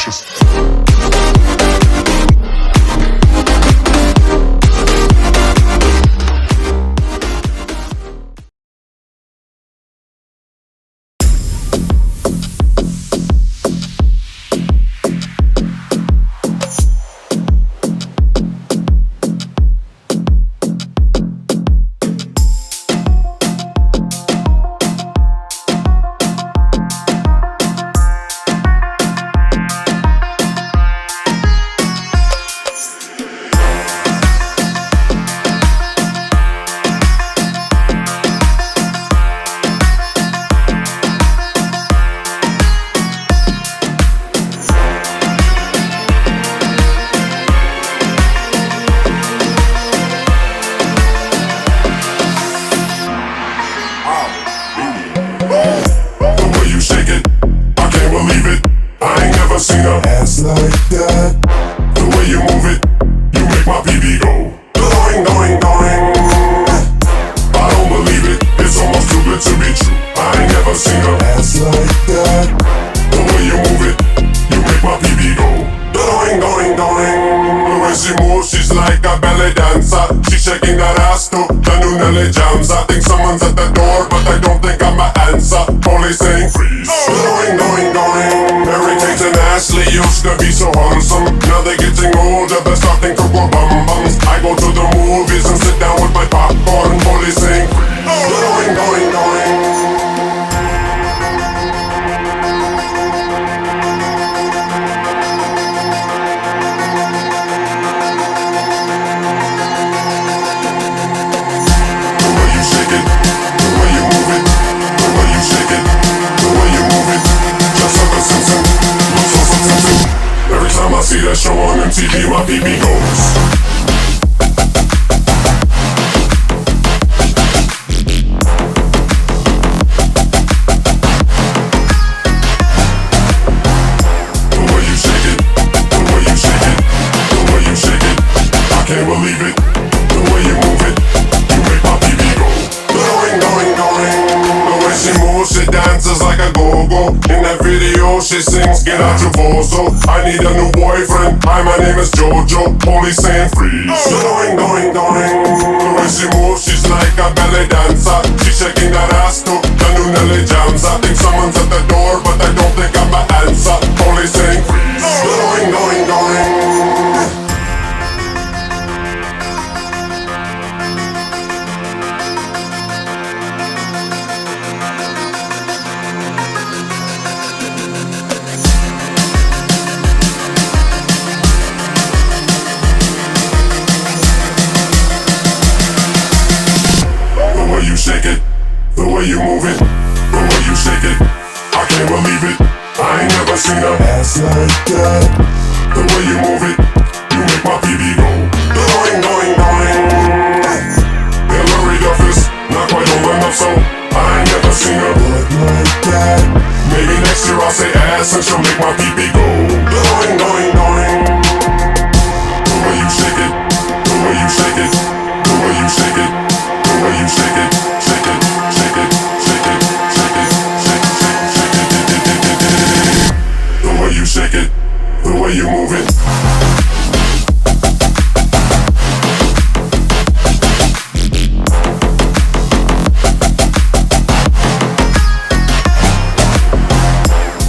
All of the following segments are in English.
delicious. Seen a ass like that. The way you move it, you make my PB go going, going, going. I don't believe it, it's almost too good to be true. I ain't never seen a ass like that. The way you move it, you make my PB go going, going, going. The way she moves, she's like a ballet dancer. She's shaking that ass to the new Nelly jams. I think someone's at the door, but I don't think I'm an answer. Police saying freeze. Going, going, going. Mary Kate and Ashley used to be so handsome. Now they're getting older, they're starting to grow bum bums. I go to the movies and sit down with my popcorn. Police saying freeze. Going, going, going. I see that show on MTV, my PB goes. The way you shake it, the way you shake it, the way you shake it, I can't believe it. The way you move it, you make my PB go. Going, going, going. The way she moves, she dances like a go-go. In that video, she sings, get out your bozo. I need a new boyfriend, hi, my name is Jojo. Police saying freeze. Going, going, going. The way she moves, she's like a ballet dancer. She's shaking that ass to the new Nelly jams. I think someone's at the door, but I don't think I'm an answer. Police saying freeze. Going, going, going. Shake it, the way you move it, the way you shake it, I can't believe it. I ain't never seen a ass like that. The way you move it, you make my PB go going, going, going. Hillary Duff is not quite old enough, so I ain't never seen a butt like that. Maybe next year I'll say ass and she'll make my PB go going, going, going. The way you shake it, the way you shake it, the way you shake it, the way you shake it. You shake it, the way you move it.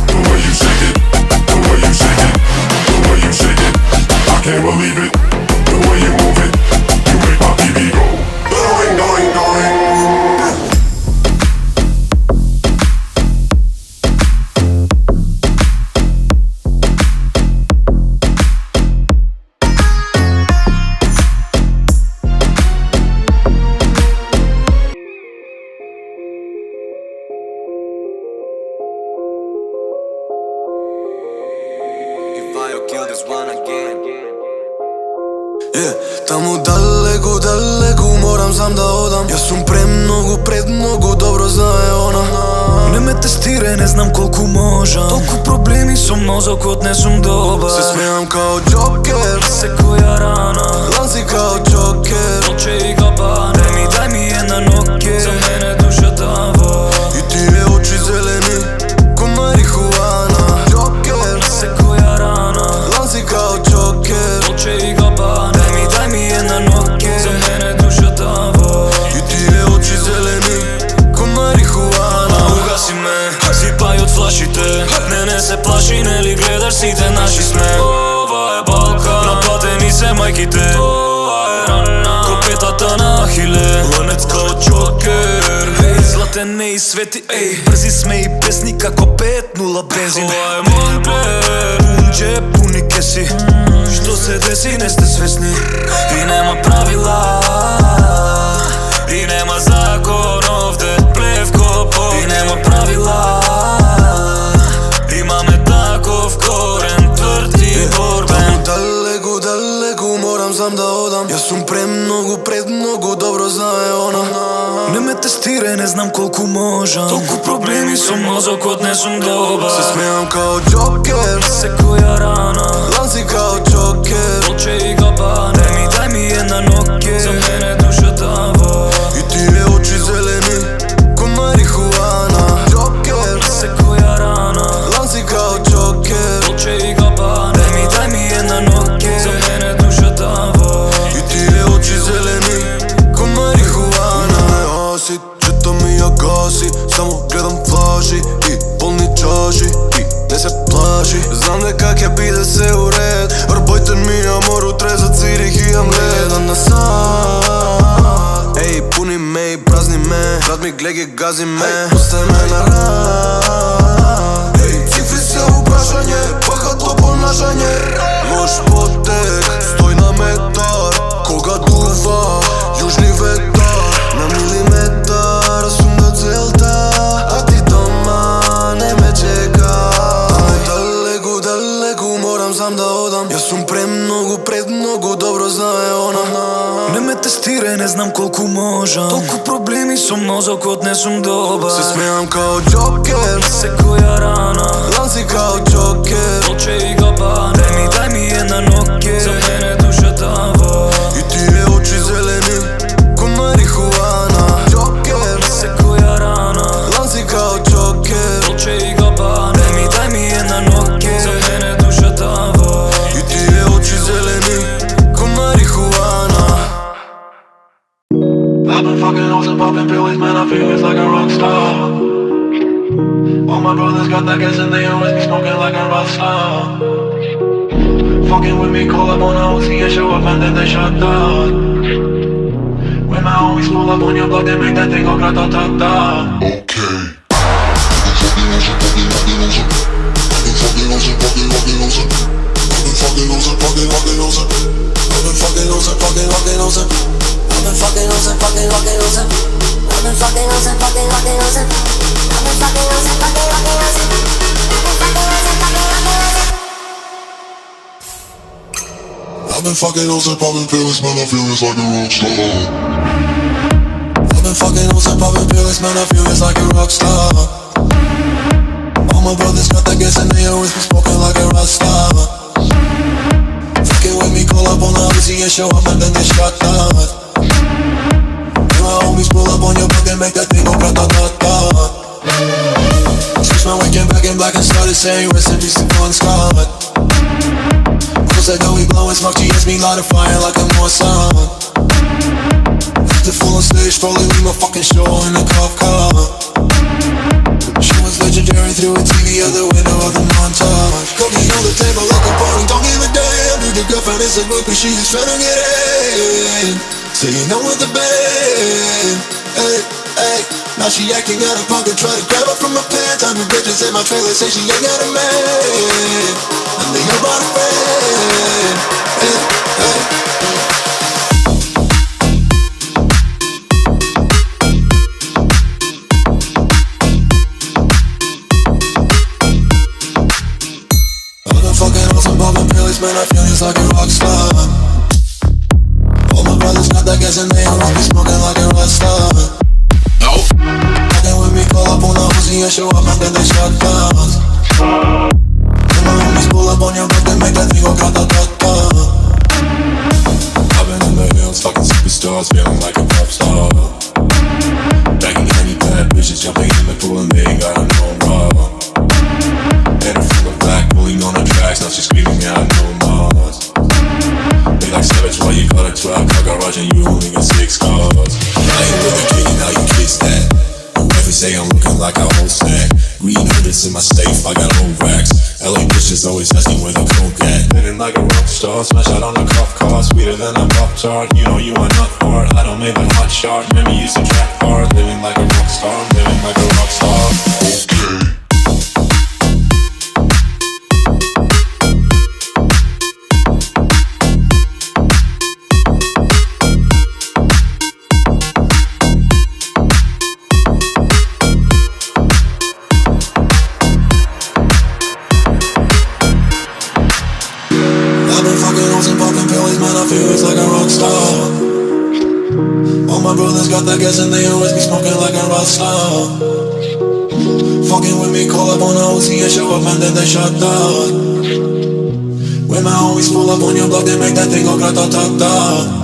The way you shake it, the way you shake it, the way you shake it, I can't believe it. The way you move it, you make my PB go going, going, going. Tamo daleko, daleko, moram sam da odam. Ja sam premnogo, dobro znaje ona. Ne me testire, ne znam koliko možam. Toliko problemi su mozak, odnesem dobar. Se smijam kao Joker, se koja rana. Lanci kao Joker, Dolce i Gabbana. Daj mi jedna noke, za mene duša dava. I ti je oči zeleni, ko marihuana. Joker, se koja rana. флашите. Не се плаши, нели гледаш, сите наши сме. Ова е Балкан, нападени се майките. Ова е рана, копетата на Ахиле. Лънец као Джокер, ей, златен не и свети, ей. Бързи сме и бесни, како 5-0 бензин. Това е Монклер, пунче, пуни кеси. Що се деси, не сте свестни. И нема правила, и нема закон овде. Плевко по, и нема правила. Имаме таков корен, твърд и борбен. Далеко, далеко морам сам да одам. Јас сум пред много добро знае она. Не ме тестирај, не знам колку можам. Толку проблеми со мозокот, не сум добар. Се смејам као Джокер, секоја рана. Ланци као Джокер, Dolce и Gabbana. Дай ми една ноке, за мене душата во. И тие очи зелени, ко марихуана. Джокер, секоја рана. Ланци као Джокер, Dolce и Gabbana. Дай ми една ноке, за мене душата во. И тие очи зелени, ко марихуана. Асид, чета ми ја гаси, само гледам флаши и полни чаши и не се плаши. Знам дека ќе биде се уред. Работен ми амор, утре за Цирих и гледам насад. Ей, пуни ме и празни ме. Брат ми глеги, гази ме. Остави ме на рад. Ей, цифри се упрашање, бахато понашање. Лош потек, стој на метар. Кога дува, јужни ветар. На милиметар, сум до целта. А ти дома не ме чекај. Далеко, далеко морам сам да одам. Јас сум пред много добро знае она. Не ме тестирај, не знам колку можам. Толку проблеми со мозокот, не сум добар. Се смејам као Джокер, секоја рана. Ланци као Джокер, Dolce и Gabbana. Дай ми една ноке, за мене душата во. И тие очи зелени, ко марихуана. Джокер, секоја рана. Ланци као Джокер, Dolce и Gabbana. Дай ми една ноке, за мене душата во. И тие очи зелени, ко марихуана. I've been fucking hoes and popping pills, man, I feel it's like a rock star. All my brothers got that gas and they always be smoking like a rock star. Fucking with me, call up on a Uzi and show up and then they shut down. When my homies pull up on your block, they make that thing go grata-ta-ta. Okay. I've been fucking hoes and popping pills, man, I feel it's like a rock star. I've been fucking hoes and popping pills, man, I feel it's like a rock star. All my brothers got that gas and they always be smoking like a rock star. Fucking with me, call up on the Uzi and show up and then they shut down. And my homies pull up on your block and make that thing go grata-ta-ta. Switch my weekend back in black and started saying rest in peace to Bon Scott. Said that we blowin' smoke, GS me light a fire like a Mossad. The full on stage, probably leave my fucking show in a cop car. She was legendary through a TV out the window of the montage. Cooking on the table like a party, don't give a damn. Dude, the girlfriend is a groupie, she just tryna get in. Saying no with the band. Hey, hey. Now she acting out of pocket, try to grab her from my pants. I'm the bitches in my trailer, say she ain't got a man. And they ain't brought a friend. Hey, hey. I've been fucking hoes and popping pills, man, I feel just like a rock star. All my brothers got that gas and they always be smoking like a rock star. Fucking with me, call up on the Uzi and show up and then they shut down. And my homies pull up on your block and make that thing go grata-ta-ta. I've been in the hills, fucking superstars, feeling like a pop star. Bagging any bad bitches, jumping in the pool and they ain't got no problem. Made her feel black, pulling on the tracks, now she's screaming out no more. They like savage, why you got a 12 car garage and you only got 6 cars. I ain't with the king, now you kiss that. Whoever say I'm looking like a whole snack. Green hundreds in my safe, I got old racks. LA bitches always asking where the coke at. Living like a rock star, smash out on a cop car. Sweeter than a pop tart, you know you are not hard. I don't make a hot shot, remember you used to trap hard. Living like a rock star, living like a rock star. Okay. I've been fucking hoes and popping pills, man, I feel it's like a rock star. All my brothers got that gas and they always be smoking like a rock star. Fucking with me, call up on a OC and show up and then they shut down. When my homies pull up on your block, they make that thing go grata-ta-ta.